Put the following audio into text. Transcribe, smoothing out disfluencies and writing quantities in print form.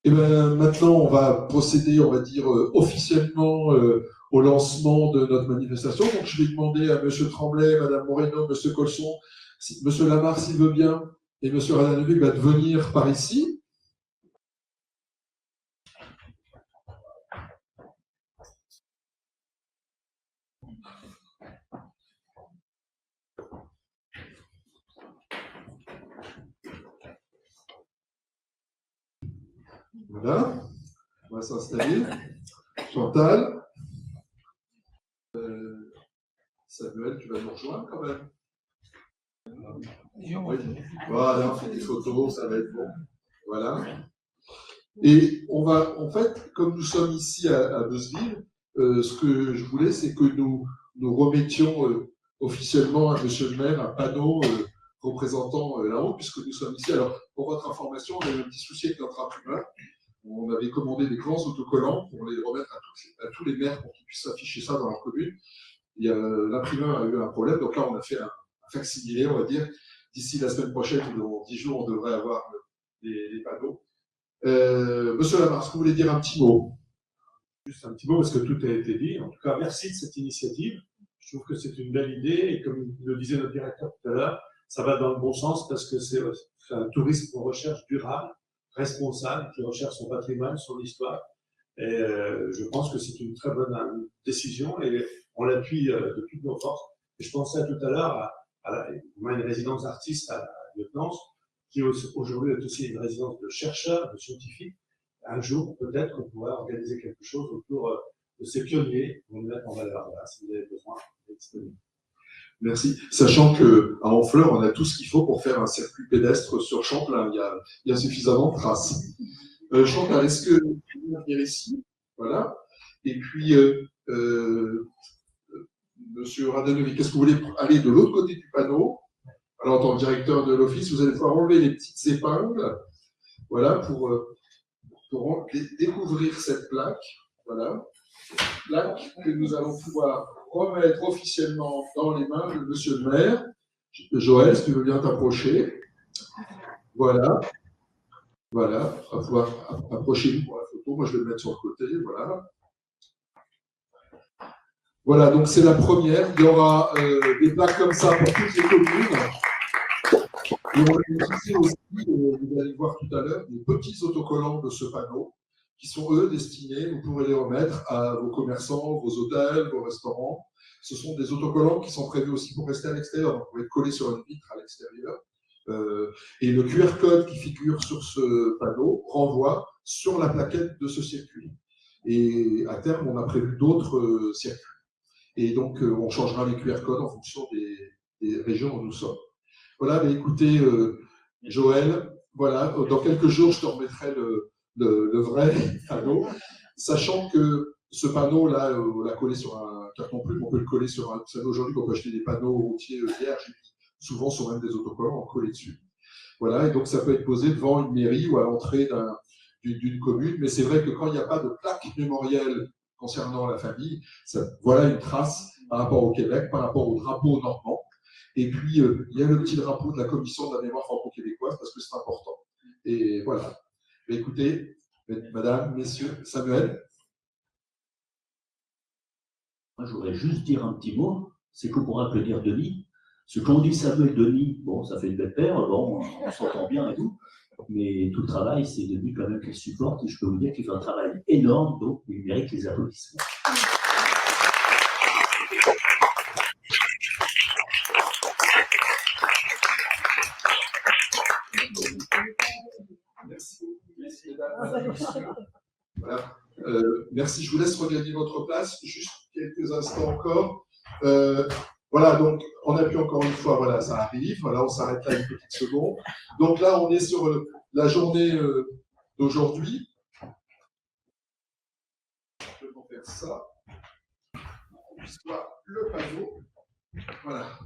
Et bien, maintenant, on va procéder, on va dire, officiellement au lancement de notre manifestation. Donc, je vais demander à M. Tremblay, Mme Moreno, M. Colson, M. Lamarre, s'il veut bien, et M. Radanovic de venir par ici. Voilà, on va s'installer. Chantal, Samuel, tu vas nous rejoindre quand même. Oui. Voilà, on fait des photos, ça va être bon. Voilà. Et on va, en fait, comme nous sommes ici à Beuzeville, ce que je voulais, c'est que nous remettions officiellement à Monsieur le maire un panneau représentant la route, puisque nous sommes ici. Alors, pour votre information, on a eu un petit souci avec notre imprimeur. On avait commandé des grands autocollants pour les remettre à tous les maires pour qu'ils puissent afficher ça dans leur commune. L'imprimeur a eu un problème, donc là, on a fait un facsimilé, on va dire. D'ici la semaine prochaine ou dans 10 jours, on devrait avoir les panneaux. Monsieur Lamarre, est-ce que vous voulez dire un petit mot? Juste un petit mot, parce que tout a été dit. En tout cas, merci de cette initiative. Je trouve que c'est une belle idée, et comme le disait notre directeur tout à l'heure, ça va dans le bon sens, parce que c'est un tourisme qu'on recherche durable, responsable, qui recherche son patrimoine, son histoire. Et je pense que c'est une très bonne décision, et on l'appuie de toutes nos forces. Et je pensais tout à l'heure à une résidence d'artiste à Lieutenance, qui aujourd'hui est aussi une résidence de chercheurs, de scientifiques. Un jour, peut-être qu'on pourrait organiser quelque chose autour de ces pionniers pour les mettre en valeur. Voilà, si vous avez besoin, c'est disponible. Merci. Sachant qu'à Honfleur, on a tout ce qu'il faut pour faire un circuit pédestre sur Champlain. Il y a suffisamment de traces. Chantal, est-ce que tu veux venir ici? Voilà. Et puis, Monsieur Radanovic, est-ce que vous voulez aller de l'autre côté du panneau? Alors, en tant que directeur de l'office, vous allez pouvoir enlever les petites épingles, voilà, pour découvrir cette plaque. Voilà. Plaque que nous allons pouvoir remettre officiellement dans les mains de Monsieur le maire. Joël, si tu veux bien t'approcher. Voilà. Voilà. On va pouvoir approcher pour la photo. Moi, je vais le mettre sur le côté. Voilà. Voilà, donc c'est la première. Il y aura des plaques comme ça pour toutes les communes. Et on va utiliser aussi, vous allez voir tout à l'heure, des petits autocollants de ce panneau qui sont, eux, destinés, vous pourrez les remettre à vos commerçants, vos hôtels, vos restaurants. Ce sont des autocollants qui sont prévus aussi pour rester à l'extérieur, donc vous pouvez coller sur une vitre à l'extérieur. Et le QR code qui figure sur ce panneau renvoie sur la plaquette de ce circuit. Et à terme, on a prévu d'autres circuits. Et donc, on changera les QR codes en fonction des régions où nous sommes. Voilà, mais écoutez, Joël, voilà, dans quelques jours, je te remettrai le vrai panneau, sachant que ce panneau-là, on l'a collé sur un carton plume, on peut le coller sur un. Vous savez, aujourd'hui, on peut acheter des panneaux routiers vierges, souvent sont même des autocollants en collé dessus. Voilà, et donc ça peut être posé devant une mairie ou à l'entrée d'une commune, mais c'est vrai que quand il n'y a pas de plaque mémorielle concernant la famille, voilà une trace par rapport au Québec, par rapport au drapeau normand. Et puis, il y a le petit drapeau de la Commission de la mémoire franco-québécoise, parce que c'est important. Et voilà. Mais écoutez, madame, messieurs, Samuel. Moi, je voudrais juste dire un petit mot, c'est que pour applaudir Denis, ce qu'on dit Samuel Denis, bon, ça fait une belle paire, bon, on s'entend bien et tout, mais tout le travail, c'est Denis quand même qui le supporte, et je peux vous dire qu'il fait un travail énorme, donc il mérite les applaudissements. Merci. Merci, mesdames. Voilà. Merci, je vous laisse regagner votre place, juste quelques instants encore. Voilà, donc on appuie encore une fois, voilà, ça arrive, voilà, on s'arrête là une petite seconde. Donc là, on est sur la journée d'aujourd'hui. Je vais vous faire ça. On voit le panneau. Voilà.